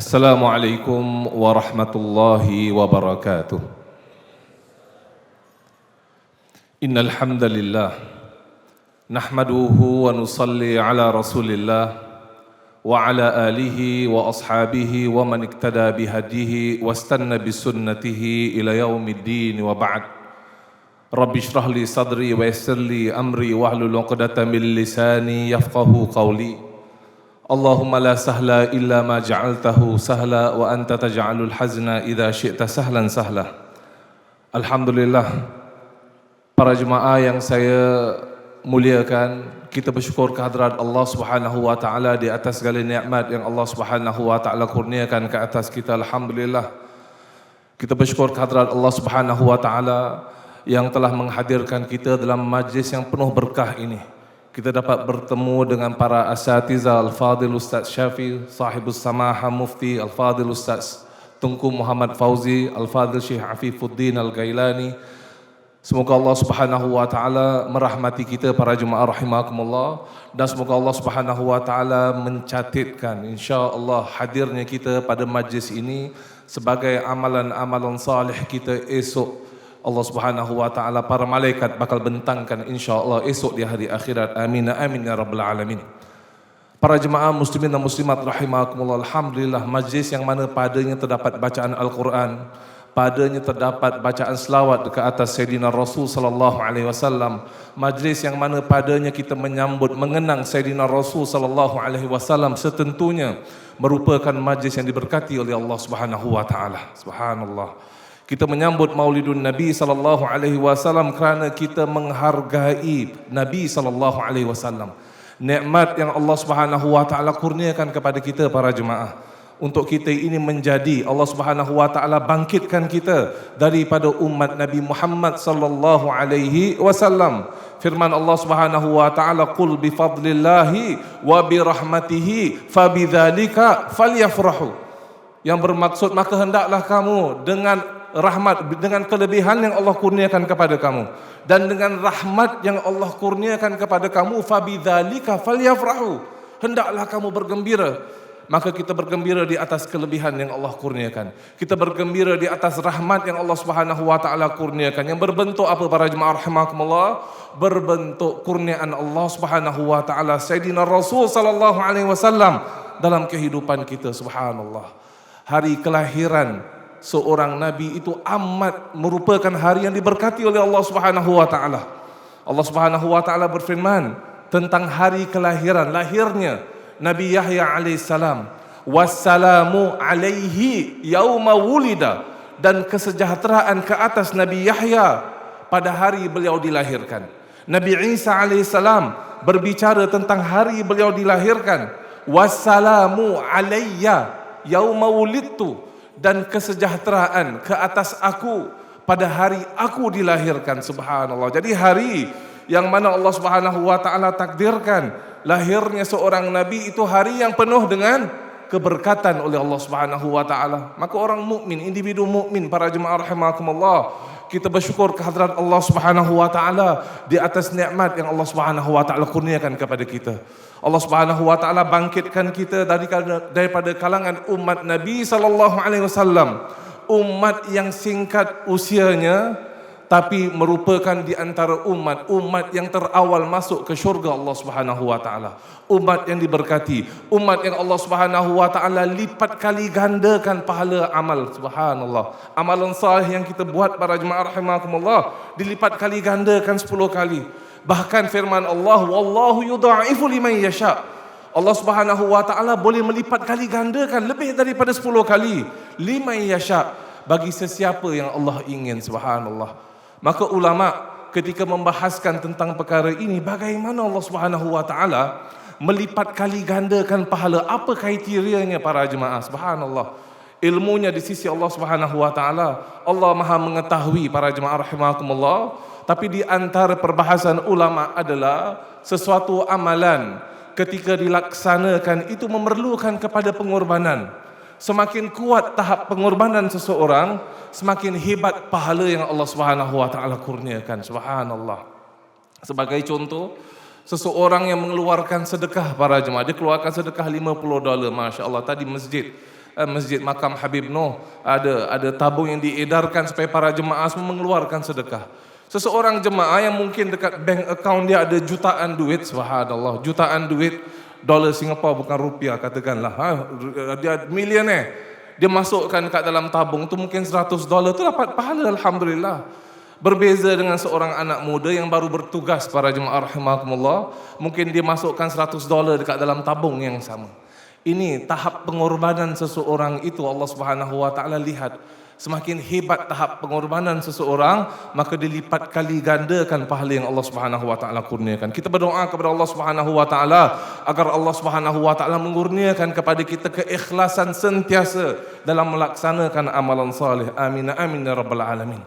Assalamualaikum warahmatullahi wabarakatuh. Innal hamdalillah nahmaduhu wa nusalli ala Rasulillah wa ala alihi wa ashabihi wa man iktada bihadihi wastanna bisunnatihi ila yaumiddin wa ba'd. Rabbi shrah li sadri wa yassir li amri wahlul 'uqdatam min lisani yafqahu qawli. Allahumma la sahla illa ma ja'altahu sahla wa anta taj'alul hazna idza syi'ta sahlan sahla. Alhamdulillah, para jemaah yang saya muliakan, kita bersyukur kehadrat Allah Subhanahu wa taala di atas segala nikmat yang Allah Subhanahu wa taala kurniakan ke atas kita. Alhamdulillah. Kita bersyukur kehadrat Allah Subhanahu wa taala yang telah menghadirkan kita dalam majlis yang penuh berkah ini. Kita dapat bertemu dengan para asatiza Al-Fadil Ustaz Syafi, sahibus samaha mufti Al-Fadil Ustaz Tunku Muhammad Fauzi, Al-Fadil Syekh Afifuddin Al-Gailani. Semoga Allah Subhanahu wa taala merahmati kita para jemaah rahimakumullah, dan semoga Allah Subhanahu wa taala mencatatkan insya-Allah hadirnya kita pada majlis ini sebagai amalan-amalan salih kita esok. Allah Subhanahu wa taala, para malaikat bakal bentangkan insya-Allah esok di hari akhirat. Amin amin ya rabbal alamin. Para jemaah muslimin dan muslimat rahimakumullah, alhamdulillah, majlis yang mana padanya terdapat bacaan Al-Quran, padanya terdapat bacaan selawat ke atas Sayyidina Rasul sallallahu alaihi wasallam, majlis yang mana padanya kita menyambut mengenang Sayyidina Rasul sallallahu alaihi wasallam, setentunya merupakan majlis yang diberkati oleh Allah Subhanahu wa taala. Subhanallah. Kita menyambut Maulidun Nabi sallallahu alaihi wasallam kerana kita menghargai Nabi sallallahu alaihi wasallam. Nikmat yang Allah Subhanahu wa taala kurniakan kepada kita para jemaah. Untuk kita ini menjadi, Allah Subhanahu wa taala bangkitkan kita daripada umat Nabi Muhammad sallallahu alaihi wasallam. Firman Allah Subhanahu wa taala, "Qul bi fadlillahi wa bi rahmatihi fabidzalika falyafrahu." Yang bermaksud, maka hendaklah kamu dengan rahmat, dengan kelebihan yang Allah kurniakan kepada kamu, dan dengan rahmat yang Allah kurniakan kepada kamu, fabidzalika falyafrahu, hendaklah kamu bergembira. Maka kita bergembira di atas kelebihan yang Allah kurniakan. Kita bergembira di atas rahmat yang Allah Subhanahu wa taala kurniakan. Yang berbentuk apa para jemaah rahimakumullah? Berbentuk kurniaan Allah Subhanahu wa taala Sayyidina Rasul sallallahu alaihi wasallam dalam kehidupan kita. Subhanallah. Hari kelahiran seorang nabi itu amat merupakan hari yang diberkati oleh Allah Subhanahu wa taala. Allah Subhanahu wa taala berfirman tentang hari kelahiran, lahirnya Nabi Yahya alaihissalam, wassalamu alaihi yauma wulida, dan kesejahteraan ke atas Nabi Yahya pada hari beliau dilahirkan. Nabi Isa alaihissalam berbicara tentang hari beliau dilahirkan, wassalamu alayya yauma wulidtu, dan kesejahteraan ke atas aku pada hari aku dilahirkan. Subhanallah. Jadi hari yang mana Allah Subhanahu wa taala takdirkan lahirnya seorang nabi itu hari yang penuh dengan keberkatan oleh Allah Subhanahu wa taala. Maka orang mukmin, individu mukmin, para jemaah rahimakumullah, kita bersyukur kehadrat Allah Subhanahu wa taala di atas nikmat yang Allah Subhanahu wa taala kurniakan kepada kita. Allah Subhanahu wa taala bangkitkan kita daripada kalangan umat Nabi sallallahu alaihi wasallam, umat yang singkat usianya tapi merupakan di antara umat yang terawal masuk ke syurga Allah Subhanahu wa taala. Umat yang diberkati, umat yang Allah Subhanahu wa taala lipat kali gandakan pahala amal. Subhanallah. Amalan salih yang kita buat para jemaah rahimakumullah dilipat kali gandakan 10 kali. Bahkan firman Allah, wallahu yudha'ifu liman yasha. Allah Subhanahu wa taala boleh melipat kali gandakan lebih daripada 10 kali, liman yasha, bagi sesiapa yang Allah ingin. Subhanallah. Maka ulama ketika membahaskan tentang perkara ini, bagaimana Allah Subhanahu wa taala melipat kali gandakan pahala, apa kriterianya para jemaah? Subhanallah. Ilmunya di sisi Allah Subhanahu wa taala, Allah Maha mengetahui para jemaah rahimakumullah. Tapi di antara perbahasan ulama adalah sesuatu amalan ketika dilaksanakan itu memerlukan kepada pengorbanan. Semakin kuat tahap pengorbanan seseorang, semakin hebat pahala yang Allah Subhanahu wa taala kurniakan. Subhanallah. Sebagai contoh, seseorang yang mengeluarkan sedekah para jemaah, dia keluarkan sedekah $50, Masya Allah, tadi masjid Masjid Makam Habib Noh, ada tabung yang diedarkan supaya para jemaah semua mengeluarkan sedekah. Seseorang jemaah yang mungkin dekat bank account dia ada jutaan duit, subhanallah, jutaan duit dolar Singapura bukan rupiah katakanlah, dia millionaire, dia masukkan kat dalam tabung tu mungkin $100 tu dapat pahala, alhamdulillah. Berbeza dengan seorang anak muda yang baru bertugas, para jemaah rahimakumullah, mungkin dia masukkan $100 dekat dalam tabung yang sama. Ini tahap pengorbanan seseorang itu Allah Subhanahu wa taala lihat. Semakin hebat tahap pengorbanan seseorang, maka dilipat kali gandakan pahala yang Allah Subhanahu wa taala kurniakan. Kita berdoa kepada Allah Subhanahu wa taala agar Allah Subhanahu wa taala mengurniakan kepada kita keikhlasan sentiasa dalam melaksanakan amalan saleh. Amin amin ya rabbal alamin.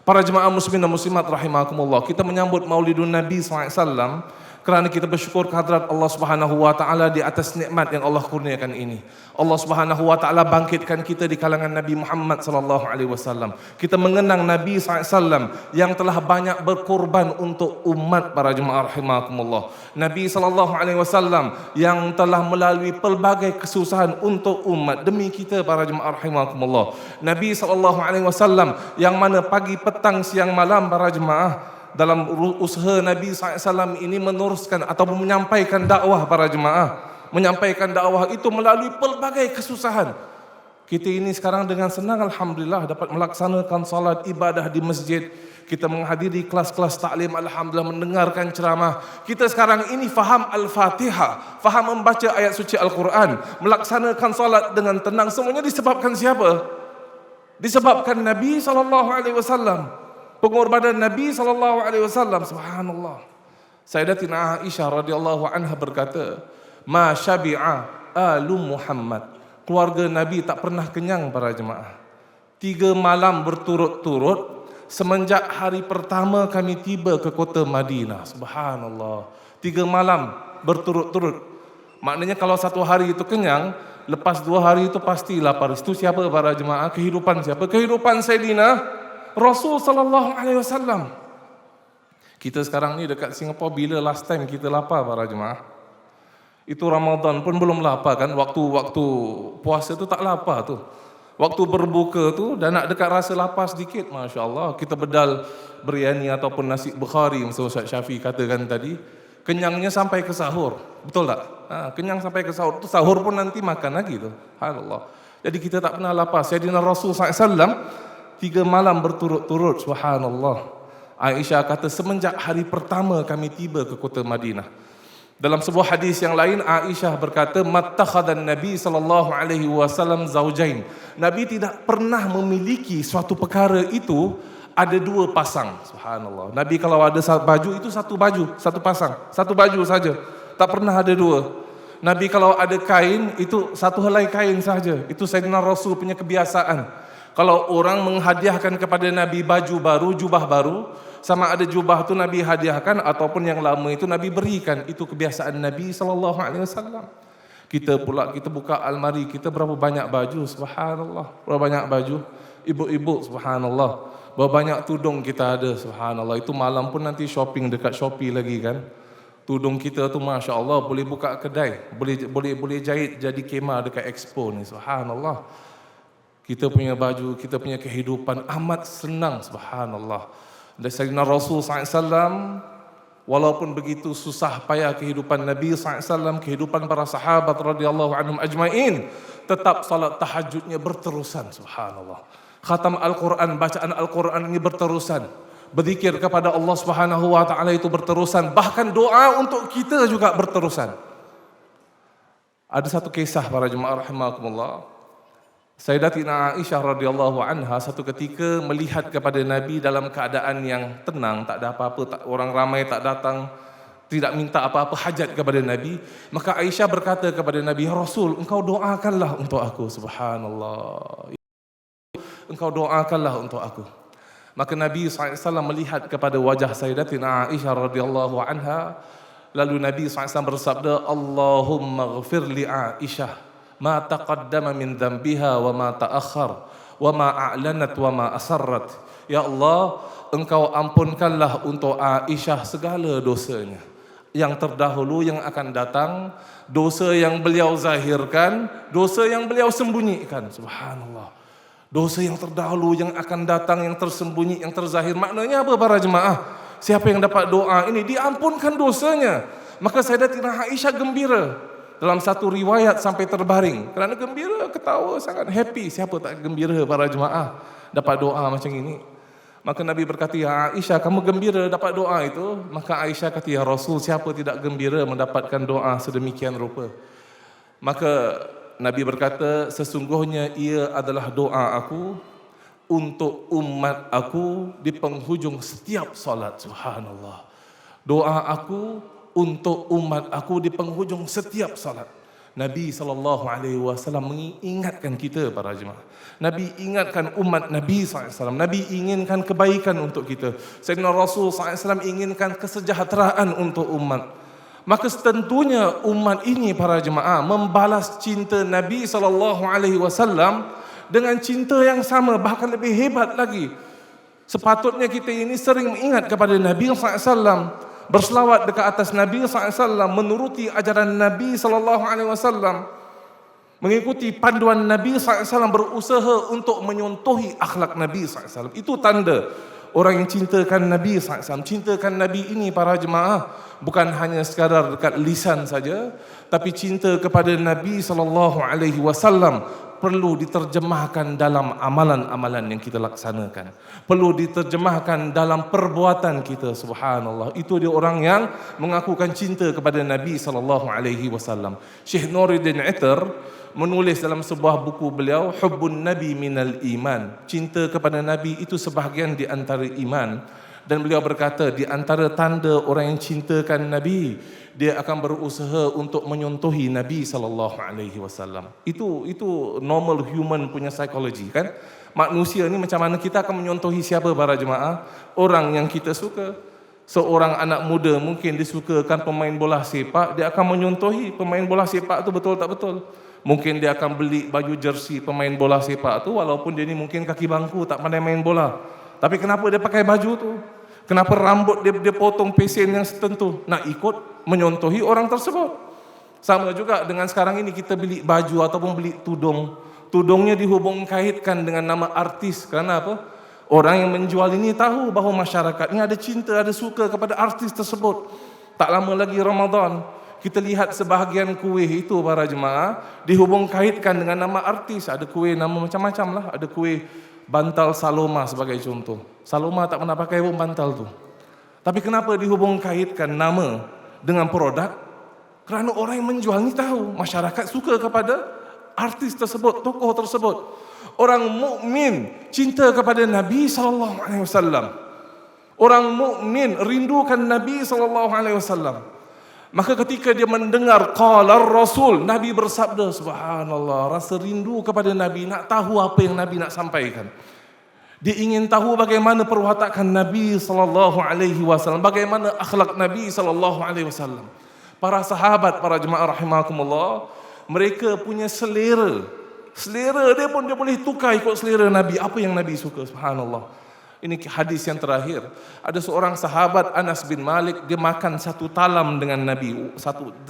Para jemaah muslimin dan muslimat rahimakumullah, kita menyambut Maulidun Nabi SAW kerana kita bersyukur kehadrat Allah Subhanahu wa taala di atas nikmat yang Allah kurniakan ini. Allah Subhanahu wa taala bangkitkan kita di kalangan Nabi Muhammad sallallahu alaihi wasallam. Kita mengenang Nabi SAW yang telah banyak berkorban untuk umat, para jemaah rahimakumullah. Nabi sallallahu alaihi wasallam yang telah melalui pelbagai kesusahan untuk umat demi kita, para jemaah rahimakumullah. Nabi sallallahu alaihi wasallam yang mana pagi, petang, siang, malam, para jemaah, dalam usaha Nabi SAW ini meneruskan ataupun menyampaikan dakwah, para jemaah, menyampaikan dakwah itu melalui pelbagai kesusahan. Kita ini sekarang dengan senang alhamdulillah dapat melaksanakan salat ibadah di masjid. Kita menghadiri kelas-kelas taklim, alhamdulillah, mendengarkan ceramah. Kita sekarang ini faham Al-Fatihah, faham membaca ayat suci Al-Quran, melaksanakan salat dengan tenang. Semuanya disebabkan siapa? Disebabkan Nabi SAW. Pengorbanan Nabi SAW, subhanallah. Sayyidatina Aisyah radhiyallahu anha berkata, "Ma syabi'a alu Muhammad." Keluarga Nabi tak pernah kenyang, para jemaah. 3 malam berturut-turut semenjak hari pertama kami tiba ke kota Madinah. Subhanallah. 3 malam berturut-turut. Maknanya kalau 1 hari itu kenyang, lepas 2 hari itu pasti lapar. Itu siapa, para jemaah? Kehidupan siapa? Kehidupan Sayyidina Rasul sallallahu alaihi wasallam. Kita sekarang ni dekat Singapura, bila last time kita lapar, para jemaah? Itu Ramadan pun belum lapar kan? Waktu puasa tu tak lapar tu. Waktu berbuka tu dah nak dekat rasa lapar sedikit, masya-Allah, kita bedal biryani ataupun nasi Bukhari yang Ustaz Syafiq katakan tadi, kenyangnya sampai ke sahur. Betul tak? Kenyang sampai ke sahur. Tu sahur pun nanti makan lagi tu. Subhanallah. Jadi kita tak pernah lapar. Sayyidina Rasul SAW 3 malam berturut-turut, subhanallah. Aisyah kata semenjak hari pertama kami tiba ke kota Madinah. Dalam sebuah hadis yang lain, Aisyah berkata, "Mattakhadan Nabi sallallahu alaihi wasallam zaujain." Nabi tidak pernah memiliki suatu perkara itu ada 2 pasang. Subhanallah. Nabi kalau ada baju itu satu baju, satu pasang, satu baju saja. Tak pernah ada 2. Nabi kalau ada kain itu satu helai kain saja. Itu Sayyidina Rasul punya kebiasaan. Kalau orang menghadiahkan kepada Nabi baju baru, jubah baru, sama ada jubah itu Nabi hadiahkan ataupun yang lama itu Nabi berikan. Itu kebiasaan Nabi SAW. Kita pula, kita buka almari, kita berapa banyak baju, subhanallah. Berapa banyak baju, ibu-ibu, subhanallah. Berapa banyak tudung kita ada, subhanallah. Itu malam pun nanti shopping dekat Shopee lagi kan. Tudung kita tu masya Allah boleh buka kedai, boleh jahit jadi kemah dekat expo ni, subhanallah. Kita punya baju, kita punya kehidupan amat senang, subhanallah. Dan Sayyidina Rasul SAW, walaupun begitu susah payah kehidupan Nabi SAW, kehidupan para sahabat radhiyallahu anhum ajma'in, tetap salat tahajudnya berterusan, subhanallah. Khatam Al-Quran, bacaan Al-Quran ini berterusan. Berzikir kepada Allah Subhanahu wa taala itu berterusan. Bahkan doa untuk kita juga berterusan. Ada satu kisah, para jemaah rahimakumullah. Sayyidatina Aisyah radhiyallahu anha satu ketika melihat kepada Nabi dalam keadaan yang tenang, tak ada apa-apa, orang ramai tak datang, tidak minta apa-apa hajat kepada Nabi. Maka Aisyah berkata kepada Nabi, "Ya Rasul, engkau doakanlah untuk aku." Subhanallah. Engkau doakanlah untuk aku. Maka Nabi SAW melihat kepada wajah Sayyidatina Aisyah radhiyallahu anha. Lalu Nabi SAW bersabda, "Allahumma ghfir li Aisyah ma taqaddama min dhanbiha wa ma ta'akhkhar wa ma a'lanat wa ma asarrat." Ya Allah, engkau ampunkanlah untuk Aisyah segala dosanya, yang terdahulu yang akan datang, dosa yang beliau zahirkan, dosa yang beliau sembunyikan. Subhanallah. Dosa yang terdahulu, yang akan datang, yang tersembunyi, yang terzahir. Maknanya apa para jemaah? Siapa yang dapat doa ini diampunkan dosanya. Maka Sayyidatina Aisyah gembira. Dalam satu riwayat sampai terbaring. Kerana gembira, ketawa, sangat happy. Siapa tak gembira para jemaah dapat doa macam ini? Maka Nabi berkata, ya Aisyah, kamu gembira dapat doa itu? Maka Aisyah kata, ya Rasul, siapa tidak gembira mendapatkan doa sedemikian rupa? Maka Nabi berkata, sesungguhnya ia adalah doa aku untuk umat aku di penghujung setiap solat. Subhanallah. Doa aku untuk umat aku di penghujung setiap salat. Nabi SAW mengingatkan kita para jemaah. Nabi ingatkan umat Nabi SAW. Nabi inginkan kebaikan untuk kita. Sayyidina Rasul SAW inginkan kesejahteraan untuk umat. Maka tentunya umat ini para jemaah membalas cinta Nabi SAW dengan cinta yang sama, bahkan lebih hebat lagi. Sepatutnya kita ini sering mengingat kepada Nabi SAW, berselawat dekat atas Nabi SAW, menuruti ajaran Nabi SAW, mengikuti panduan Nabi SAW, berusaha untuk menyontohi akhlak Nabi SAW. Itu tanda orang yang cintakan Nabi SAW. Cintakan Nabi ini para jemaah bukan hanya sekadar dekat lisan saja, tapi cinta kepada Nabi SAW perlu diterjemahkan dalam amalan-amalan yang kita laksanakan. Perlu diterjemahkan dalam perbuatan kita. Subhanallah. Itu dia orang yang mengakukan cinta kepada Nabi SAW. Syekh Nuruddin Itar menulis dalam sebuah buku beliau, Hubbun Nabi Minal Iman. Cinta kepada Nabi itu sebahagian di antara iman. Dan beliau berkata, di antara tanda orang yang cintakan Nabi, dia akan berusaha untuk menyontohi Nabi SAW. Itu normal human punya psikologi kan. Manusia ni macam mana kita akan menyontohi siapa para jemaah? Orang yang kita suka. Seorang anak muda mungkin disukakan pemain bola sepak, dia akan menyontohi pemain bola sepak tu betul tak betul. Mungkin dia akan beli baju jersey pemain bola sepak tu, walaupun dia ni mungkin kaki bangku, tak pandai main bola. Tapi kenapa dia pakai baju tu? Kenapa rambut dia potong pesen yang tertentu? Nak ikut menyontohi orang tersebut. Sama juga dengan sekarang ini kita beli baju ataupun beli tudung. Tudungnya dihubung kaitkan dengan nama artis. Kerana apa? Orang yang menjual ini tahu bahawa masyarakat ini ada cinta, ada suka kepada artis tersebut. Tak lama lagi Ramadan, kita lihat sebahagian kuih itu para jemaah dihubung kaitkan dengan nama artis. Ada kuih nama macam-macam lah. Ada kuih bantal Saloma sebagai contoh. Saloma tak pernah pakai pun bantal tu. Tapi kenapa dihubung kaitkan nama dengan produk? Kerana orang yang menjual ni tahu masyarakat suka kepada artis tersebut, tokoh tersebut. Orang mukmin cinta kepada Nabi SAW. Orang mukmin rindukan Nabi SAW. Maka ketika dia mendengar qala Rasul, Nabi bersabda, subhanallah, rasa rindu kepada Nabi, nak tahu apa yang Nabi nak sampaikan. Dia ingin tahu bagaimana perwatakan Nabi SAW, bagaimana akhlak Nabi SAW. Para sahabat, para jemaah rahimakumullah, mereka punya selera. Selera dia pun dia boleh tukar ikut selera Nabi. Apa yang Nabi suka, subhanallah. Ini hadis yang terakhir. Ada seorang sahabat Anas bin Malik, dia makan satu talam dengan Nabi,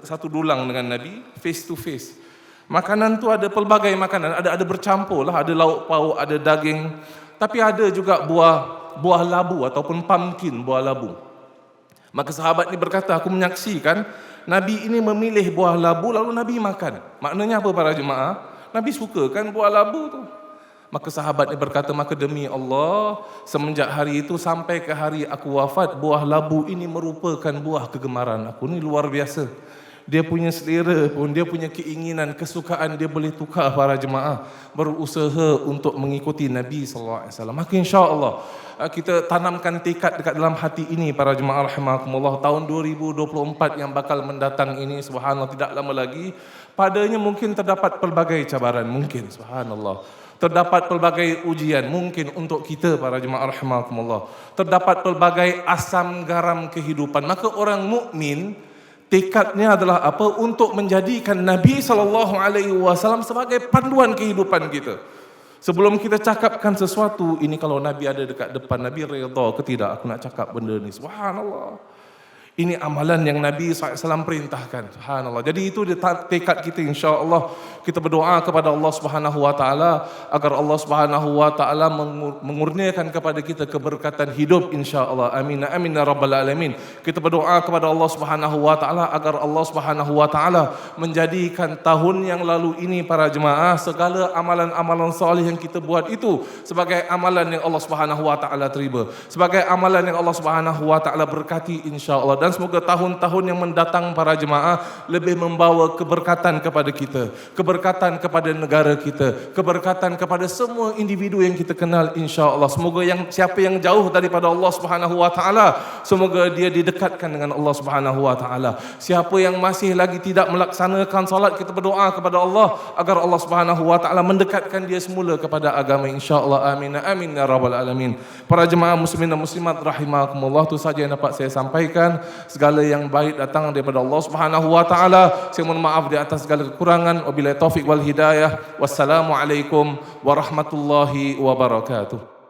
satu dulang dengan Nabi, face to face. Makanan tu ada pelbagai makanan, ada bercampur lah, ada lauk pauk, ada daging, tapi ada juga buah labu ataupun pumpkin, buah labu. Maka sahabat ni berkata, aku menyaksikan Nabi ini memilih buah labu lalu Nabi makan. Maknanya apa para jemaah? Nabi suka kan buah labu tu. Maka sahabat ni berkata, maka demi Allah, semenjak hari itu sampai ke hari aku wafat, buah labu ini merupakan buah kegemaran aku. Ni luar biasa. Dia punya selera pun, dia punya keinginan, kesukaan dia boleh tukar para jemaah. Berusaha untuk mengikuti Nabi SAW. Maka insya-Allah kita tanamkan tekad dekat dalam hati ini para jemaah rahimakumullah. Tahun 2024 yang bakal mendatang ini, subhanallah, tidak lama lagi. Padanya mungkin terdapat pelbagai cabaran, mungkin, subhanallah. Terdapat pelbagai ujian mungkin untuk kita para jemaah rahimakumullah. Terdapat pelbagai asam garam kehidupan. Maka orang mukmin tekadnya adalah apa? Untuk menjadikan Nabi SAW sebagai panduan kehidupan kita. Sebelum kita cakapkan sesuatu, ini kalau Nabi ada dekat depan, Nabi redha ke tidak aku nak cakap benda ni? Subhanallah. Ini amalan yang Nabi SAW perintahkan. Subhanallah. Jadi itu tekad kita, insya-Allah kita berdoa kepada Allah Subhanahu wa taala agar Allah Subhanahu wa taala mengurniakan kepada kita keberkatan hidup, insya-Allah. Amin amin ya rabbal alamin. Kita berdoa kepada Allah Subhanahu wa taala agar Allah Subhanahu wa taala menjadikan tahun yang lalu ini para jemaah segala amalan-amalan salih yang kita buat itu sebagai amalan yang Allah Subhanahu wa taala terima, sebagai amalan yang Allah Subhanahu wa taala berkati, insya-Allah. Dan semoga tahun-tahun yang mendatang para jemaah lebih membawa keberkatan kepada kita, keberkatan kepada negara kita, keberkatan kepada semua individu yang kita kenal, insya-Allah. Semoga siapa yang jauh daripada Allah Subhanahu wa taala, semoga dia didekatkan dengan Allah Subhanahu wa taala. Siapa yang masih lagi tidak melaksanakan salat, kita berdoa kepada Allah agar Allah Subhanahu wa taala mendekatkan dia semula kepada agama, insya-Allah. Amin amin ya rabbal alamin. Para jemaah muslimin dan muslimat rahimakumullah, itu saja yang dapat saya sampaikan. Segala yang baik datang daripada Allah Subhanahu wa taala. Saya mohon maaf di atas segala kekurangan. Wabillahi taufik wal hidayah. Wassalamualaikum warahmatullahi wabarakatuh.